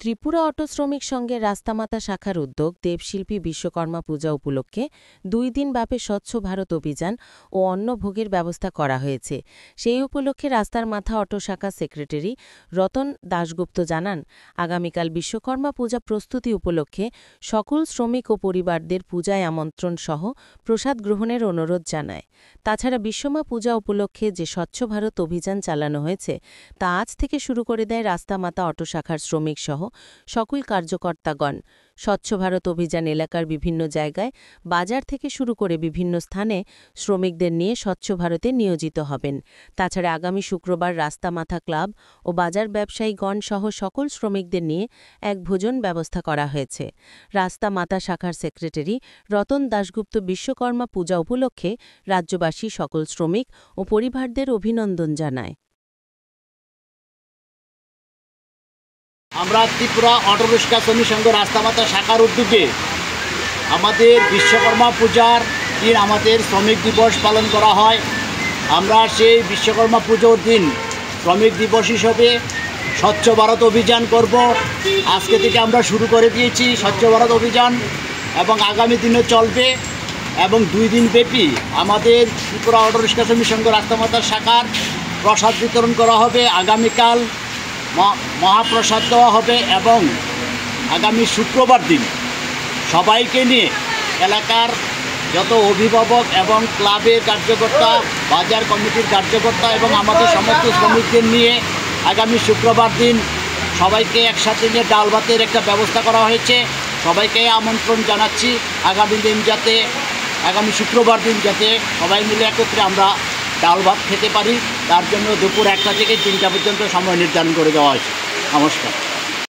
Tripura auto শ্রমিক সংঘের রাস্তামাতা শাখার উদ্যোগ দেবশিল্পী বিশ্বকর্মা পূজা উপলক্ষে 2 দিন ব্যাপী স্বচ্ছ ভারত অভিযান ও অন্নভোগের ব্যবস্থা করা হয়েছে। সেই উপলক্ষে রাস্তার মাথা অটো শাখা সেক্রেটারি রতন দাশগুপ্ত জানান, আগামীকাল বিশ্বকর্মা পূজা প্রস্তুতি উপলক্ষে সকল শ্রমিক ও পরিবারদের পূজায় আমন্ত্রণ সহ প্রসাদ গ্রহণের অনুরোধ জানায়। তাছাড়া বিশ্বমা পূজা উপলক্ষে যে স্বচ্ছ ভারত অভিযান চালানো হয়েছে তা আজ থেকে শুরু করে দেয় রাস্তামাতা অটো শাখার শ্রমিক সহ সকল কার্যকর্তাগণ। স্বচ্ছ ভারত অভিযান এলাকার বিভিন্ন জায়গায় বাজার থেকে শুরু করে বিভিন্ন স্থানে শ্রমিকদের নিয়ে স্বচ্ছ ভারতে নিয়োজিত হবেন। তাছাড়া আগামী শুক্রবার রাস্তামাথা ক্লাব ও বাজার ব্যবসায়ীগণ সহ সকল শ্রমিকদের নিয়ে এক ভোজন ব্যবস্থা করা হয়েছে। রাস্তামাতা শাখার সেক্রেটারি রতন দাশগুপ্ত বিশ্বকর্মা পূজা উপলক্ষে রাজ্যবাসী সকল শ্রমিক ও পরিবারদের অভিনন্দন জানায়। আমরা ত্রিপুরা অটোরিক্সা শ্রমিক সংঘ রাস্তামাতা শাখার উদ্যোগে আমাদের বিশ্বকর্মা পূজার দিন আমাদের শ্রমিক দিবস পালন করা হয়। আমরা সেই বিশ্বকর্মা পুজোর দিন শ্রমিক দিবস হিসেবে স্বচ্ছ ভারত অভিযান করব। আজকে থেকে আমরা শুরু করে দিয়েছি স্বচ্ছ ভারত অভিযান এবং আগামী দিনে চলবে এবং 2 দিন ব্যাপী আমাদের ত্রিপুরা অটোরিক্সা শ্রমিক সংঘ রাস্তামাতা শাখার প্রসাদ বিতরণ করা হবে। আগামীকাল মহাপ্রসাদ দেওয়া হবে এবং আগামী শুক্রবার দিন সবাইকে নিয়ে এলাকার যত অভিভাবক এবং ক্লাবের কার্যকর্তা, বাজার কমিটির কার্যকর্তা এবং আমাদের সমস্ত শ্রমিকদের নিয়ে আগামী শুক্রবার দিন সবাইকে একসাথে নিয়ে ডাল ভাতের একটা ব্যবস্থা করা হয়েছে। সবাইকে আমন্ত্রণ জানাচ্ছি আগামী শুক্রবার দিন যাতে সবাই মিলে একত্রে আমরা ডাল ভাত খেতে পারি, তার জন্য দুপুর 1টা থেকে 3টা পর্যন্ত সময় নির্ধারণ করে দেওয়া হয়েছে। নমস্কার।